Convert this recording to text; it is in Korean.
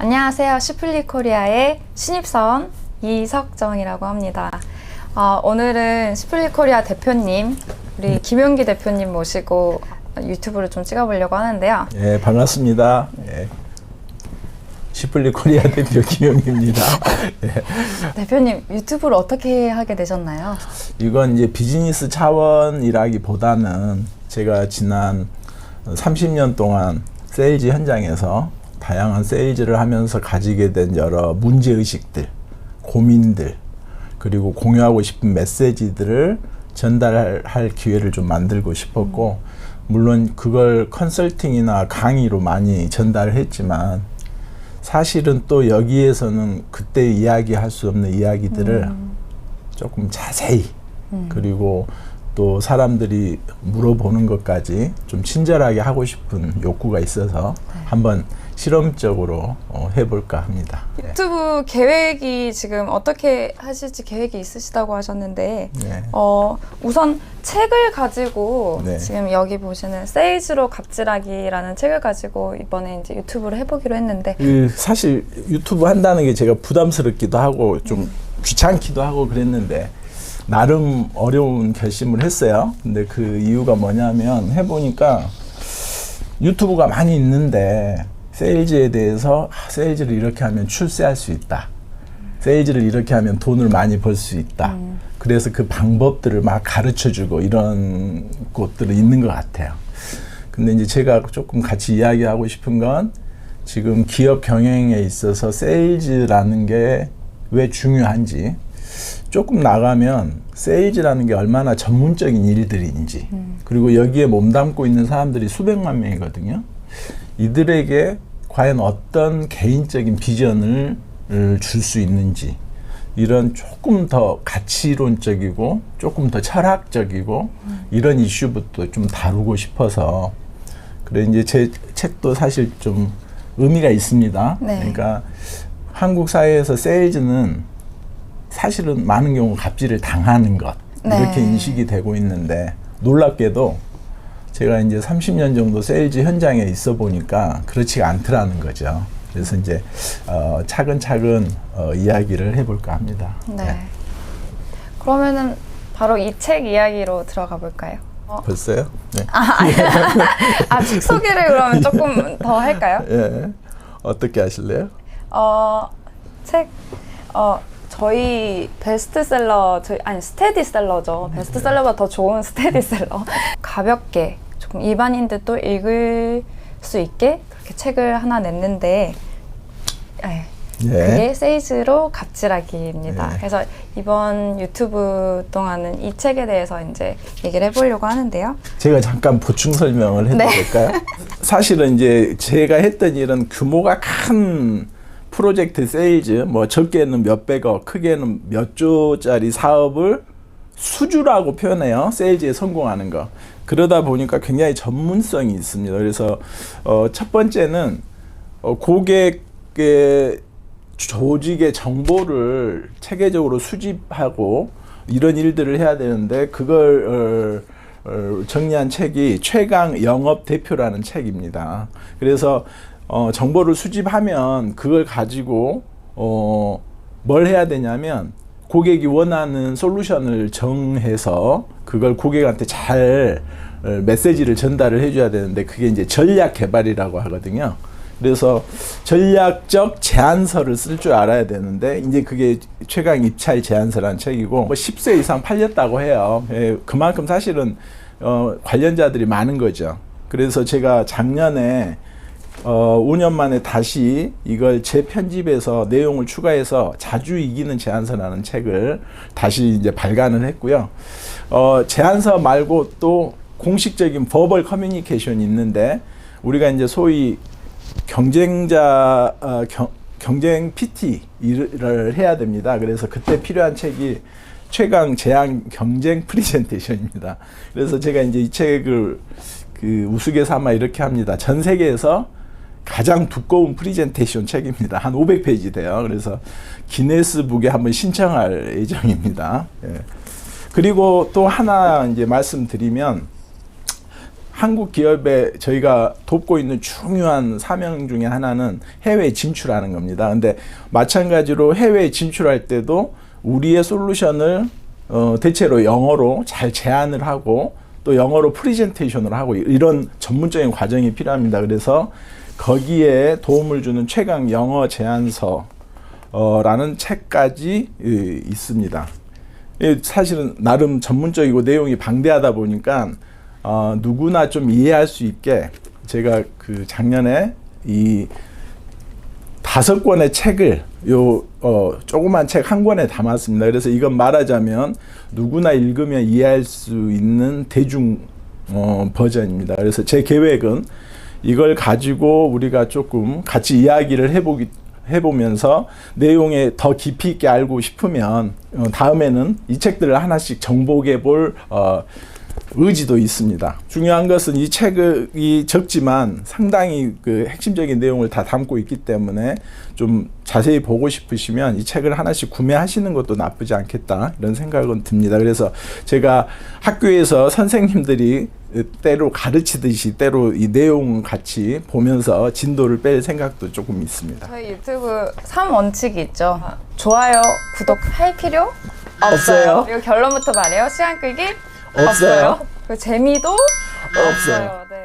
안녕하세요. 슈플리 코리아의 신입사원 이석정이라고 합니다. 오늘은 슈플리 코리아 대표님, 우리 김용기 대표님 모시고 유튜브를 좀 찍어보려고 하는데요. 예, 반갑습니다. 예. 슈플리 코리아 대표 김용기입니다. 예. 대표님, 유튜브를 어떻게 하게 되셨나요? 이건 이제 비즈니스 차원이라기보다는 제가 지난 30년 동안 세일즈 현장에서 다양한 세일즈를 하면서 가지게 된 여러 문제의식들, 고민들, 그리고 공유하고 싶은 메시지들을 전달할 기회를 좀 만들고 싶었고, 물론 그걸 컨설팅이나 강의로 많이 전달을 했지만 사실은 또 여기에서는 그때 이야기할 수 없는 이야기들을 조금 자세히 그리고 또 사람들이 물어보는 것까지 좀 친절하게 하고 싶은 욕구가 있어서 한번 실험적으로 해볼까 합니다. 유튜브 계획이 지금 어떻게 하실지 계획이 있으시다고 하셨는데 네. 우선 책을 가지고 네. 지금 여기 보시는 세일즈로 갑질하기라는 책을 가지고 이번에 이제 유튜브를 해보기로 했는데 사실 유튜브 한다는 게 제가 부담스럽기도 하고 좀 귀찮기도 하고 그랬는데 나름 어려운 결심을 했어요. 근데 그 이유가 뭐냐면 해보니까 유튜브가 많이 있는데 세일즈에 대해서 세일즈를 이렇게 하면 출세할 수 있다. 세일즈를 이렇게 하면 돈을 많이 벌 수 있다. 그래서 그 방법들을 막 가르쳐주고 이런 곳들이 있는 것 같아요. 근데 이제 제가 조금 같이 이야기하고 싶은 건 지금 기업 경영에 있어서 세일즈라는 게 왜 중요한지, 조금 나가면 세일즈라는 게 얼마나 전문적인 일들인지, 그리고 여기에 몸담고 있는 사람들이 수백만 명이거든요. 이들에게 과연 어떤 개인적인 비전을 줄 수 있는지, 이런 조금 더 가치론적이고 조금 더 철학적이고 이런 이슈부터 좀 다루고 싶어서, 그래 이제 제 책도 사실 좀 의미가 있습니다. 네. 그러니까 한국 사회에서 세일즈는 사실은 많은 경우 갑질을 당하는 것, 이렇게 인식이 되고 있는데, 놀랍게도 제가 이제 30년 정도 세일즈 현장에 있어 보니까 그렇지가 않더라는 거죠. 그래서 이제 차근차근 이야기를 해볼까 합니다. 네. 그러면은 바로 이 책 이야기로 들어가 볼까요? 벌써요? 네. 책 소개를 그러면 조금 더 할까요? 예. 어떻게 하실래요? 저희 베스트셀러, 스테디셀러죠. 베스트셀러보다 더 좋은 스테디셀러. 가볍게 조금 일반인들도 읽을 수 있게 그렇게 책을 하나 냈는데, 그게 세일즈로 갑질하기입니다. 네. 그래서 이번 유튜브 동안은 이 책에 대해서 이제 얘기를 해보려고 하는데요. 제가 잠깐 보충 설명을 해도 될까요? 사실은 이제 제가 했던 일은 규모가 큰 프로젝트 세일즈, 뭐 적게는 몇백억, 크게는 몇 조짜리 사업을 수주라고 표현해요. 세일즈에 성공하는 거. 그러다 보니까 굉장히 전문성이 있습니다. 그래서 첫 번째는 고객의 조직의 정보를 체계적으로 수집하고 이런 일들을 해야 되는데, 그걸 정리한 책이 최강 영업 대표라는 책입니다. 그래서 정보를 수집하면 그걸 가지고 뭘 해야 되냐면, 고객이 원하는 솔루션을 정해서 그걸 고객한테 잘 메시지를 전달을 해줘야 되는데, 그게 이제 전략 개발이라고 하거든요. 그래서 전략적 제안서를 쓸 줄 알아야 되는데, 이제 그게 최강 입찰 제안서라는 책이고, 10세 이상 팔렸다고 해요. 그만큼 사실은 관련자들이 많은 거죠. 그래서 제가 작년에 5년 만에 다시 이걸 재편집해서 내용을 추가해서 자주 이기는 제안서라는 책을 다시 이제 발간을 했고요. 제안서 말고 또 공식적인 버벌 커뮤니케이션이 있는데, 우리가 이제 소위 경쟁자 경쟁 PT를 해야 됩니다. 그래서 그때 필요한 책이 최강 제안 경쟁 프리젠테이션입니다. 그래서 제가 이제 이 책을 우스개 삼아 이렇게 합니다. 전 세계에서 가장 두꺼운 프리젠테이션 책입니다. 한 500페이지 돼요. 그래서 기네스북에 한번 신청할 예정입니다. 예. 그리고 또 하나 이제 말씀드리면, 한국 기업에 저희가 돕고 있는 중요한 사명 중에 하나는 해외 진출하는 겁니다. 근데 마찬가지로 해외 진출할 때도 우리의 솔루션을 대체로 영어로 잘 제안을 하고 또 영어로 프리젠테이션을 하고 이런 전문적인 과정이 필요합니다. 그래서 거기에 도움을 주는 최강 영어 제안서 라는 책까지 있습니다. 사실은 나름 전문적이고 내용이 방대하다 보니까 누구나 좀 이해할 수 있게 제가 그 작년에 이 5권의 책을 조그만 책 한 권에 담았습니다. 그래서 이건 말하자면 누구나 읽으면 이해할 수 있는 대중 버전입니다. 그래서 제 계획은 이걸 가지고 우리가 조금 같이 이야기를 해보면서 내용에 더 깊이 있게 알고 싶으면 다음에는 이 책들을 하나씩 정복해 볼 의지도 있습니다. 중요한 것은 이 책이 적지만 상당히 그 핵심적인 내용을 다 담고 있기 때문에 좀 자세히 보고 싶으시면 이 책을 하나씩 구매하시는 것도 나쁘지 않겠다 이런 생각은 듭니다. 그래서 제가 학교에서 선생님들이 때로 가르치듯이 때로 이 내용 같이 보면서 진도를 뺄 생각도 조금 있습니다. 저희 유튜브 3원칙이 있죠. 좋아요, 구독할 필요 없어요. 그리고 결론부터 말해요. 시간 끌기 없어요. 그리고 재미도 없어요. 네.